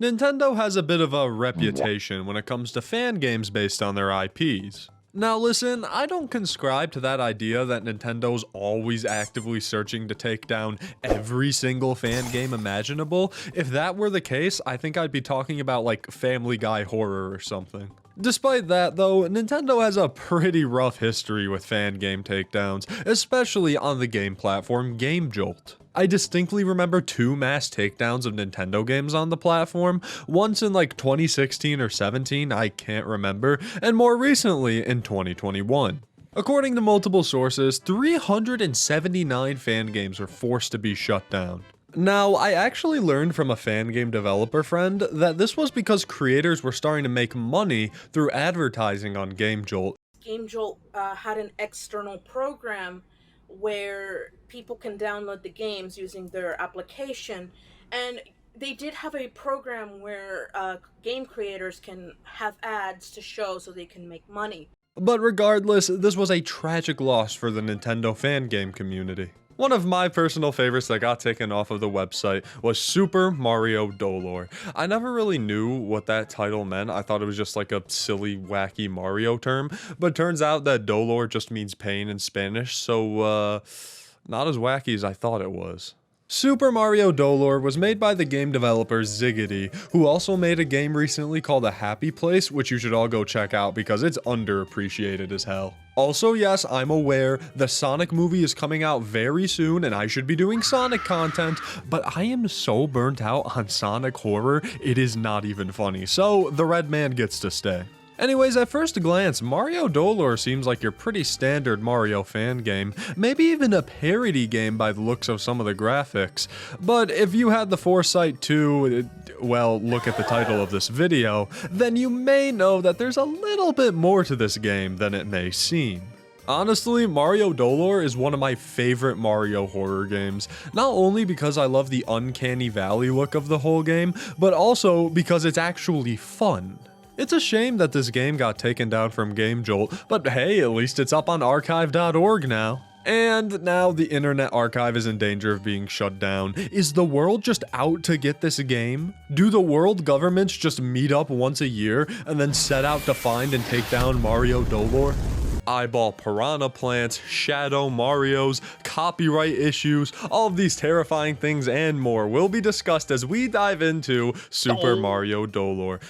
Nintendo has a bit of a reputation when it comes to fan games based on their IPs. Now listen, I don't conscribe to that idea that Nintendo's always actively searching to take down every single fan game imaginable. If that were the case, I think I'd be talking about like Family Guy horror or something. Despite that though, Nintendo has a pretty rough history with fan game takedowns, especially on the game platform Game Jolt. I distinctly remember two mass takedowns of Nintendo games on the platform, once in like 2016 or 17, I can't remember, and more recently in 2021. According to multiple sources, 379 fan games were forced to be shut down. Now, I actually learned from a fan game developer friend that this was because creators were starting to make money through advertising on Game Jolt. Game Jolt had an external program where people can download the games using their application, and they did have a program where game creators can have ads to show so they can make money. But regardless, this was a tragic loss for the Nintendo fan game community. One of my personal favorites that got taken off of the website was Super Mario Dolor. I never really knew what that title meant. I thought it was just like a silly, wacky Mario term, but turns out that Dolor just means pain in Spanish, so not as wacky as I thought it was. Super Mario Dolor was made by the game developer Ziggity, who also made a game recently called A Happy Place, which you should all go check out because it's underappreciated as hell. Also, yes, I'm aware the Sonic movie is coming out very soon and I should be doing Sonic content, but I am so burnt out on Sonic horror, it is not even funny, so the red man gets to stay. Anyways, at first glance, Mario Dolor seems like your pretty standard Mario fan game, maybe even a parody game by the looks of some of the graphics. But if you had the foresight to, well, look at the title of this video, then you may know that there's a little bit more to this game than it may seem. Honestly, Mario Dolor is one of my favorite Mario horror games, not only because I love the uncanny valley look of the whole game, but also because it's actually fun. It's a shame that this game got taken down from Game Jolt, but hey, at least it's up on archive.org now. And now the Internet Archive is in danger of being shut down. Is the world just out to get this game? Do the world governments just meet up once a year and then set out to find and take down Mario Dolor? Eyeball piranha plants, shadow Marios, copyright issues, all of these terrifying things and more will be discussed as we dive into Super Mario Dolor.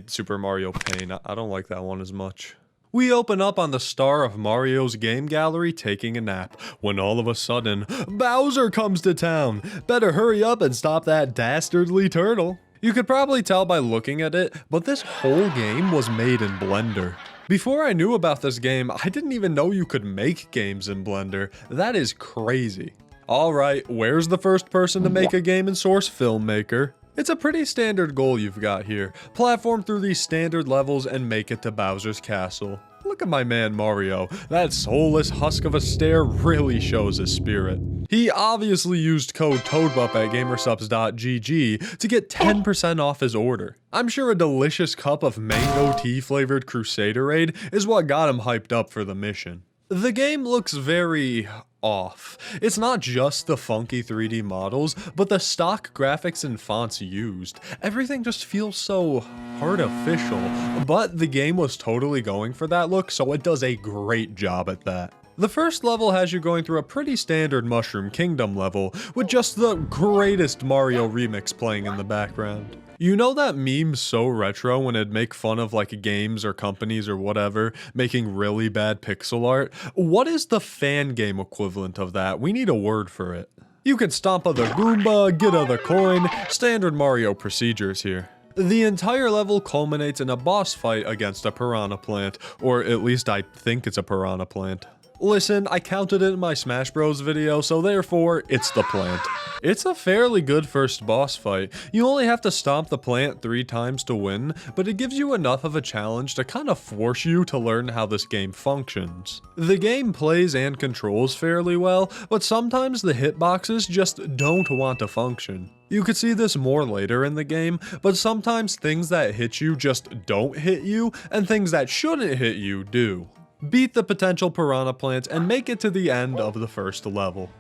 Super Mario Pain. I don't like that one as much. We open up on the star of Mario's game gallery taking a nap, when all of a sudden, Bowser comes to town. Better hurry up and stop that dastardly turtle. You could probably tell by looking at it, but this whole game was made in Blender. Before I knew about this game, I didn't even know you could make games in Blender. That is crazy. Alright, where's the first person to make a game in Source? Filmmaker. It's a pretty standard goal you've got here. Platform through these standard levels and make it to Bowser's Castle. Look at my man Mario. That soulless husk of a stare really shows his spirit. He obviously used code TOADBUP at gamersupps.gg to get 10% off his order. I'm sure a delicious cup of mango tea flavored Crusaderade is what got him hyped up for the mission. The game looks very off. It's not just the funky 3D models, but the stock graphics and fonts used. Everything just feels so artificial, but the game was totally going for that look, so it does a great job at that. The first level has you going through a pretty standard Mushroom Kingdom level, with just the greatest Mario remix playing in the background. You know that meme so retro when it'd make fun of like games or companies or whatever making really bad pixel art? What is the fan game equivalent of that? We need a word for it. You can stomp other Goomba, get other coin, standard Mario procedures here. The entire level culminates in a boss fight against a piranha plant, or at least I think it's a piranha plant. Listen, I counted it in my Smash Bros video, so therefore, it's the plant. It's a fairly good first boss fight. You only have to stomp the plant 3 times to win, but it gives you enough of a challenge to kind of force you to learn how this game functions. The game plays and controls fairly well, but sometimes the hitboxes just don't want to function. You could see this more later in the game, but sometimes things that hit you just don't hit you, and things that shouldn't hit you do. Beat the potential piranha plants and make it to the end of the first level.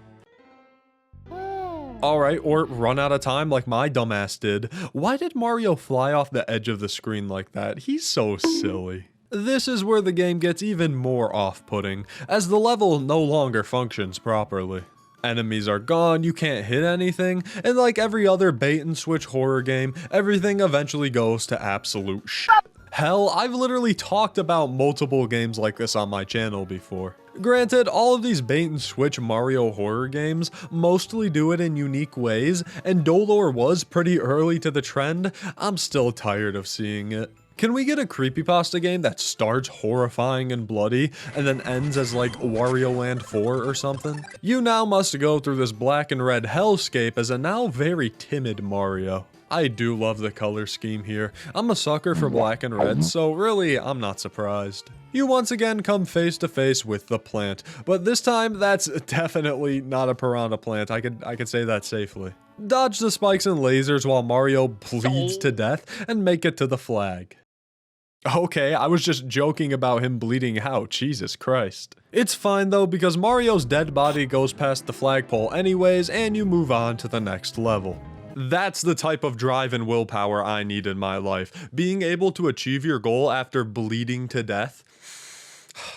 Alright, or run out of time like my dumbass did. Why did Mario fly off the edge of the screen like that? He's so silly. This is where the game gets even more off-putting, as the level no longer functions properly. Enemies are gone, you can't hit anything, and like every other bait-and-switch horror game, everything eventually goes to absolute shit. Hell, I've literally talked about multiple games like this on my channel before. Granted, all of these bait-and-switch Mario horror games mostly do it in unique ways, and Dolor was pretty early to the trend. I'm still tired of seeing it. Can we get a creepypasta game that starts horrifying and bloody, and then ends as like Wario Land 4 or something? You now must go through this black and red hellscape as a now very timid Mario. I do love the color scheme here. I'm a sucker for black and red, so really, I'm not surprised. You once again come face to face with the plant, but this time that's definitely not a piranha plant. I could say that safely. Dodge the spikes and lasers while Mario bleeds to death and make it to the flag. Okay, I was just joking about him bleeding out, Jesus Christ. It's fine though, because Mario's dead body goes past the flagpole anyways, and you move on to the next level. That's the type of drive and willpower I need in my life. Being able to achieve your goal after bleeding to death.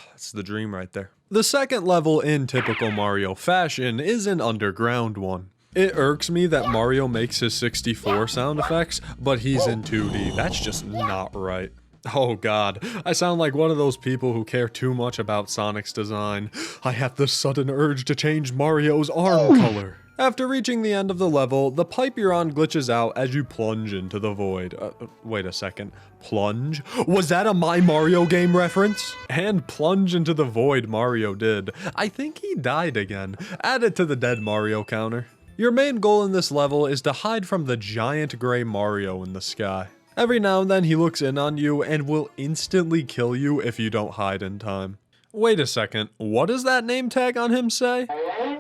That's the dream right there. The second level in typical Mario fashion is an underground one. It irks me that Mario makes his 64 sound effects, but he's in 2D. That's just not right. Oh god, I sound like one of those people who care too much about Sonic's design. I have the sudden urge to change Mario's arm color. After reaching the end of the level, the pipe you're on glitches out as you plunge into the void. Wait a second. Plunge? Was that a My Mario game reference? And plunge into the void Mario did. I think he died again. Add it to the dead Mario counter. Your main goal in this level is to hide from the giant gray Mario in the sky. Every now and then he looks in on you and will instantly kill you if you don't hide in time. Wait a second, what does that name tag on him say?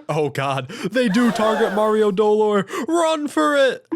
Oh god, they do target Mario Dolor! Run for it!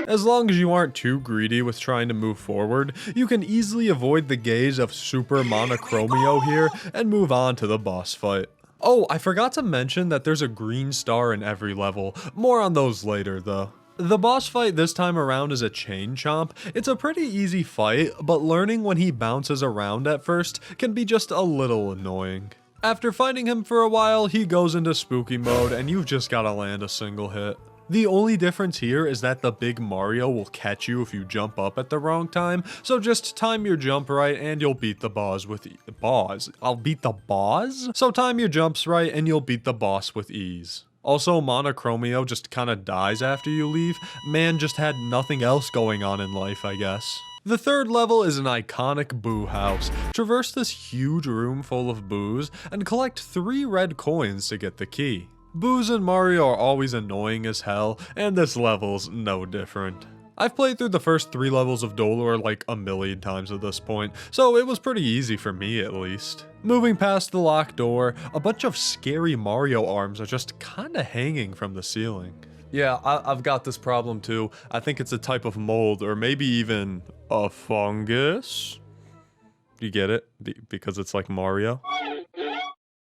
As long as you aren't too greedy with trying to move forward, you can easily avoid the gaze of Super Monochromio here and move on to the boss fight. Oh, I forgot to mention that there's a green star in every level. More on those later though. The boss fight this time around is a chain chomp. It's a pretty easy fight, but learning when he bounces around at first can be just a little annoying. After fighting him for a while, he goes into spooky mode and you've just gotta land a single hit. The only difference here is that the big Mario will catch you if you jump up at the wrong time, so just time your jump right and you'll beat the boss with I'll beat the boss? So time your jumps right and you'll beat the boss with ease. Also, Monochromio just kinda dies after you leave. Man just had nothing else going on in life, I guess. The third level is an iconic boo house. Traverse this huge room full of boos and collect 3 red coins to get the key. Boos in Mario are always annoying as hell, and this level's no different. I've played through the first 3 levels of Dolor like a million times at this point, so it was pretty easy for me at least. Moving past the locked door, a bunch of scary Mario arms are just kinda hanging from the ceiling. Yeah, I've got this problem too. I think it's a type of mold, or maybe even a fungus? You get it? Because it's like Mario?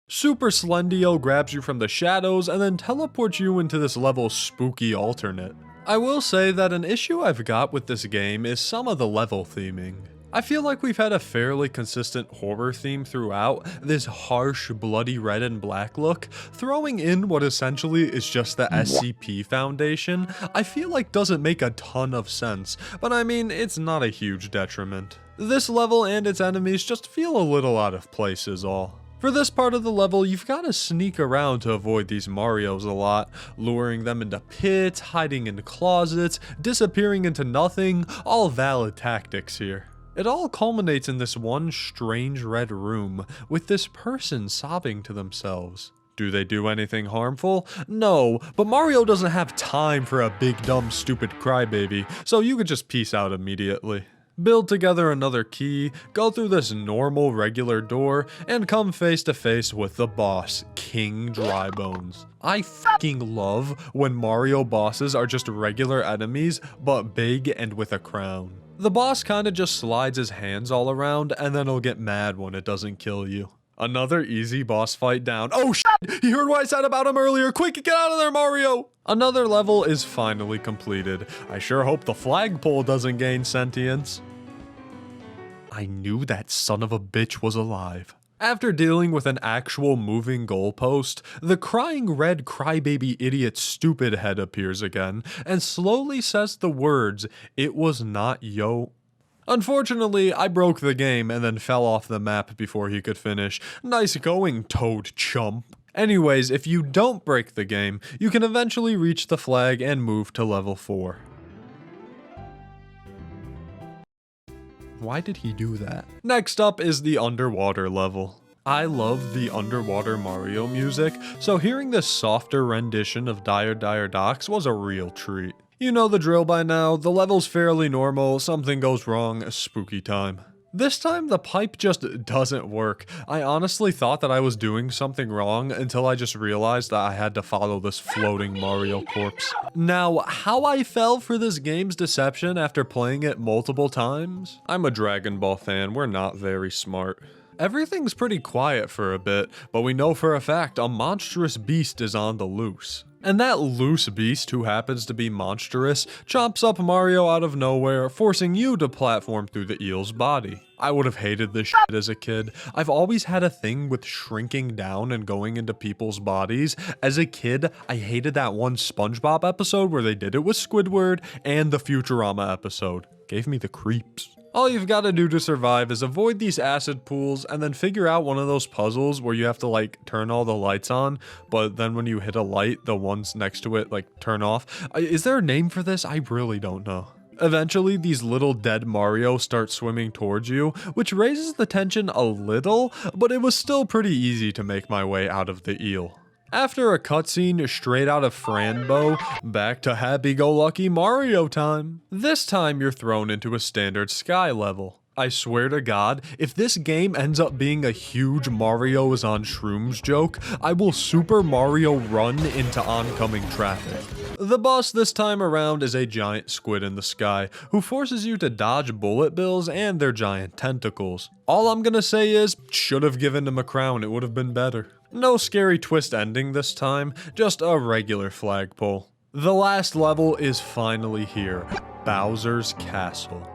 Super Slendio grabs you from the shadows and then teleports you into this level's spooky alternate. I will say that an issue I've got with this game is some of the level theming. I feel like we've had a fairly consistent horror theme throughout, this harsh, bloody red and black look. Throwing in what essentially is just the SCP Foundation, I feel like doesn't make a ton of sense, but I mean, it's not a huge detriment. This level and its enemies just feel a little out of place is all. For this part of the level, you've got to sneak around to avoid these Marios a lot, luring them into pits, hiding in closets, disappearing into nothing, all valid tactics here. It all culminates in this one strange red room, with this person sobbing to themselves. Do they do anything harmful? No, but Mario doesn't have time for a big dumb stupid crybaby, so you could just peace out immediately. Build together another key, go through this normal regular door, and come face to face with the boss, King Drybones. I fucking love when Mario bosses are just regular enemies, but big and with a crown. The boss kinda just slides his hands all around, and then he'll get mad when it doesn't kill you. Another easy boss fight down. Oh shit! You heard what I said about him earlier. Quick, get out of there, Mario! Another level is finally completed. I sure hope the flagpole doesn't gain sentience. I knew that son of a bitch was alive. After dealing with an actual moving goalpost, the crying red crybaby idiot stupid head appears again and slowly says the words, "It was not yo." Unfortunately, I broke the game and then fell off the map before he could finish. Nice going, Toad chump. Anyways, if you don't break the game, you can eventually reach the flag and move to level 4. Why did he do that? Next up is the underwater level. I love the underwater Mario music, so hearing this softer rendition of Dire Dire Docks was a real treat. You know the drill by now, the level's fairly normal, something goes wrong, spooky time. This time the pipe just doesn't work. I honestly thought that I was doing something wrong until I just realized that I had to follow this floating Mario corpse. Now, how I fell for this game's deception after playing it multiple times? I'm a Dragon Ball fan, we're not very smart. Everything's pretty quiet for a bit, but we know for a fact a monstrous beast is on the loose. And that loose beast, who happens to be monstrous, chomps up Mario out of nowhere, forcing you to platform through the eel's body. I would have hated this shit as a kid. I've always had a thing with shrinking down and going into people's bodies. As a kid, I hated that one SpongeBob episode where they did it with Squidward, and the Futurama episode. Gave me the creeps. All you've got to do to survive is avoid these acid pools and then figure out one of those puzzles where you have to like turn all the lights on, but then when you hit a light, the ones next to it like turn off. Is there a name for this? I really don't know. Eventually, these little dead Mario start swimming towards you, which raises the tension a little, but it was still pretty easy to make my way out of the eel. After a cutscene straight out of Franbo, back to happy-go-lucky Mario time. This time you're thrown into a standard sky level. I swear to God, if this game ends up being a huge Mario is on shrooms joke, I will Super Mario run into oncoming traffic. The boss this time around is a giant squid in the sky, who forces you to dodge bullet bills and their giant tentacles. All I'm gonna say is, should have given him a crown, it would have been better. No scary twist ending this time, just a regular flagpole. The last level is finally here, Bowser's Castle.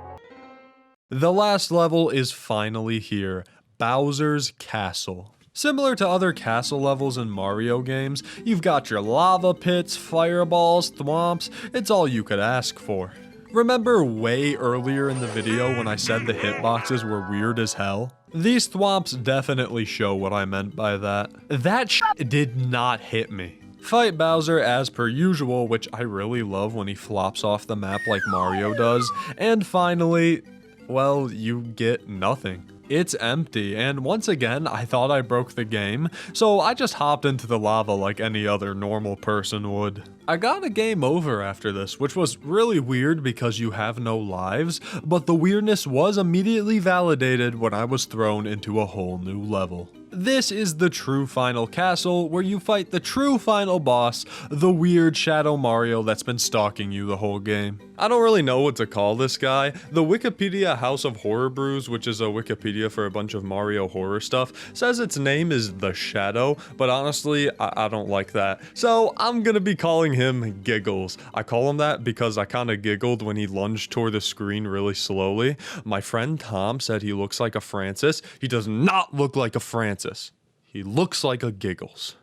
The last level is finally here, Bowser's Castle. Similar to other castle levels in Mario games, you've got your lava pits, fireballs, thwomps, it's all you could ask for. Remember way earlier in the video when I said the hitboxes were weird as hell? These thwomps definitely show what I meant by that. That shit did not hit me. Fight Bowser as per usual, which I really love when he flops off the map like Mario does, and finally, well, you get nothing. It's empty, and once again, I thought I broke the game, so I just hopped into the lava like any other normal person would. I got a game over after this, which was really weird because you have no lives, but the weirdness was immediately validated when I was thrown into a whole new level. This is the true final castle, where you fight the true final boss, the weird Shadow Mario that's been stalking you the whole game. I don't really know what to call this guy. The Wikipedia House of Horror Brews, which is a Wikipedia for a bunch of Mario horror stuff, says its name is The Shadow, but honestly, I don't like that. So I'm gonna be calling him Giggles. I call him that because I kinda giggled when he lunged toward the screen really slowly. My friend Tom said he looks like a Francis. He does not look like a Francis. He looks like a Giggles.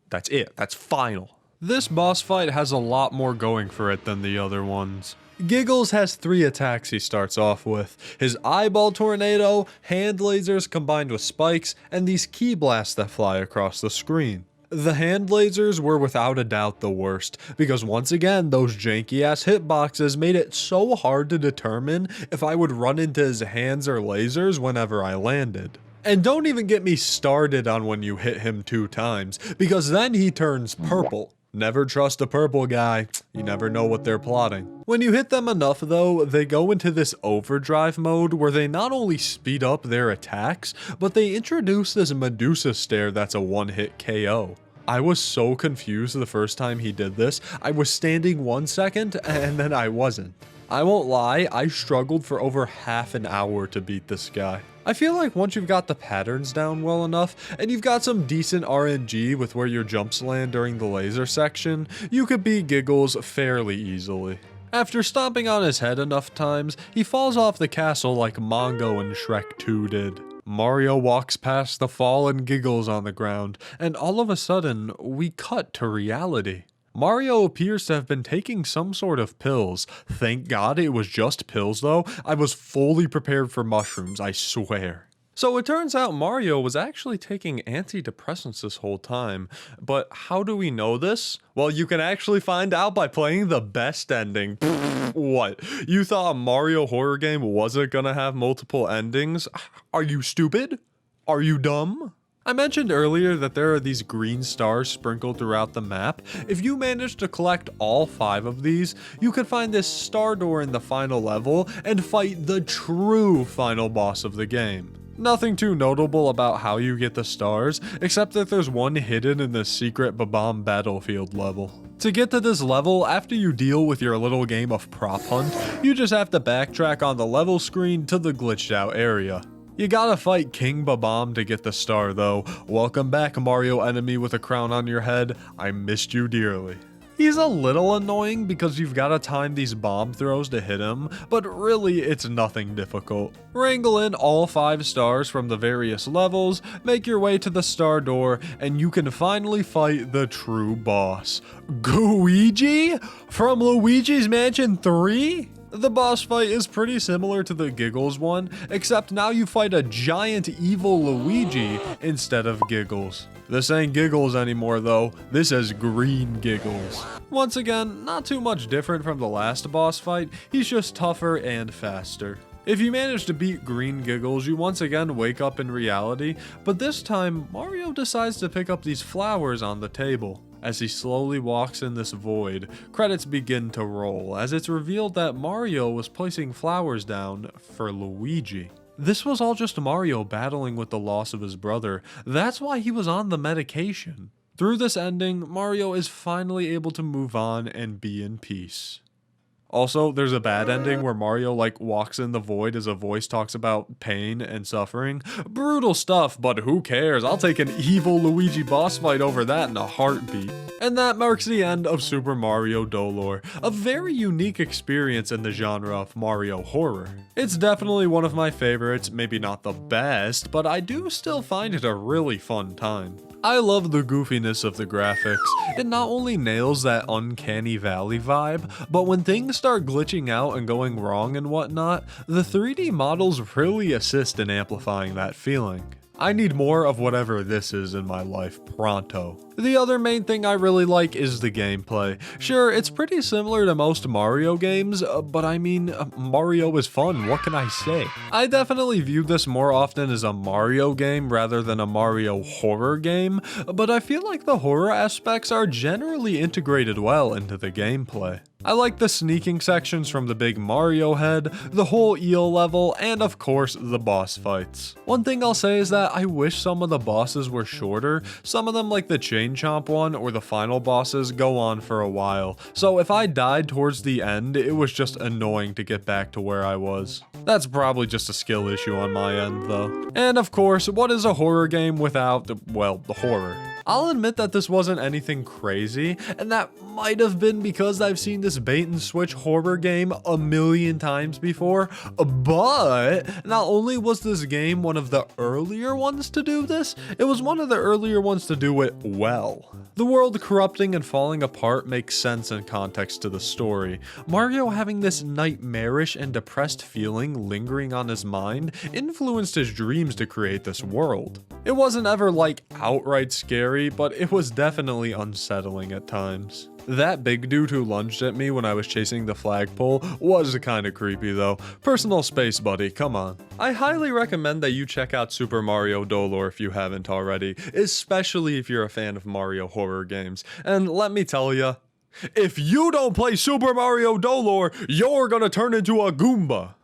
That's it. That's final. This boss fight has a lot more going for it than the other ones. Giggles has 3 attacks he starts off with. His eyeball tornado, hand lasers combined with spikes, and these key blasts that fly across the screen. The hand lasers were without a doubt the worst, because once again, those janky ass hitboxes made it so hard to determine if I would run into his hands or lasers whenever I landed. And don't even get me started on when you hit him 2 times, because then he turns purple. Never trust a purple guy, you never know what they're plotting. When you hit them enough though, they go into this overdrive mode where they not only speed up their attacks, but they introduce this Medusa stare that's a one-hit KO. I was so confused the first time he did this. I was standing 1 second and then I wasn't. I won't lie, I struggled for over half an hour to beat this guy. I feel like once you've got the patterns down well enough, and you've got some decent RNG with where your jumps land during the laser section, you could beat Giggles fairly easily. After stomping on his head enough times, he falls off the castle like Mongo in Shrek 2 did. Mario walks past the fallen Giggles on the ground, and all of a sudden, we cut to reality. Mario appears to have been taking some sort of pills. Thank God it was just pills though. I was fully prepared for mushrooms, I swear. So it turns out Mario was actually taking antidepressants this whole time. But how do we know this? Well, you can actually find out by playing the best ending. What? You thought a Mario horror game wasn't gonna have multiple endings? Are you stupid? Are you dumb? I mentioned earlier that there are these green stars sprinkled throughout the map. If you manage to collect all 5 of these, you could find this star door in the final level and fight the true final boss of the game. Nothing too notable about how you get the stars, except that there's one hidden in the secret Babam battlefield level. To get to this level, after you deal with your little game of prop hunt, you just have to backtrack on the level screen to the glitched out area. You gotta fight King Babam to get the star though. Welcome back, Mario enemy with a crown on your head. I missed you dearly. He's a little annoying because you've gotta time these bomb throws to hit him, but really it's nothing difficult. Wrangle in all 5 stars from the various levels, make your way to the star door, and you can finally fight the true boss. Luigi? From Luigi's Mansion 3? The boss fight is pretty similar to the Giggles one, except now you fight a giant evil Luigi instead of Giggles. This ain't Giggles anymore though, this is Green Giggles. Once again, not too much different from the last boss fight, he's just tougher and faster. If you manage to beat Green Giggles, you once again wake up in reality, but this time Mario decides to pick up these flowers on the table. As he slowly walks in this void, credits begin to roll as it's revealed that Mario was placing flowers down for Luigi. This was all just Mario battling with the loss of his brother. That's why he was on the medication. Through this ending, Mario is finally able to move on and be in peace. Also, there's a bad ending where Mario walks in the void as a voice talks about pain and suffering. Brutal stuff, but who cares? I'll take an evil Luigi boss fight over that in a heartbeat. And that marks the end of Super Mario Dolor, a very unique experience in the genre of Mario horror. It's definitely one of my favorites, maybe not the best, but I do still find it a really fun time. I love the goofiness of the graphics. It not only nails that uncanny valley vibe, but when things start glitching out and going wrong and whatnot, the 3D models really assist in amplifying that feeling. I need more of whatever this is in my life pronto. The other main thing I really like is the gameplay. Sure, it's pretty similar to most Mario games, but I mean, Mario is fun, what can I say? I definitely view this more often as a Mario game rather than a Mario horror game, but I feel like the horror aspects are generally integrated well into the gameplay. I like the sneaking sections from the big Mario head, the whole eel level, and of course the boss fights. One thing I'll say is that I wish some of the bosses were shorter. Some of them, like the Chain Chomp one or the final bosses, go on for a while, so if I died towards the end, it was just annoying to get back to where I was. That's probably just a skill issue on my end though. And of course, what is a horror game without, well, the horror? I'll admit that this wasn't anything crazy, and that might have been because I've seen this bait and switch horror game a million times before, but not only was this game one of the earlier ones to do this, it was one of the earlier ones to do it well. The world corrupting and falling apart makes sense in context to the story. Mario having this nightmarish and depressed feeling lingering on his mind influenced his dreams to create this world. It wasn't ever outright scary, but it was definitely unsettling at times. That big dude who lunged at me when I was chasing the flagpole was kinda creepy though. Personal space, buddy, come on. I highly recommend that you check out Super Mario Dolor if you haven't already, especially if you're a fan of Mario horror games. And let me tell ya, if you don't play Super Mario Dolor, you're gonna turn into a Goomba.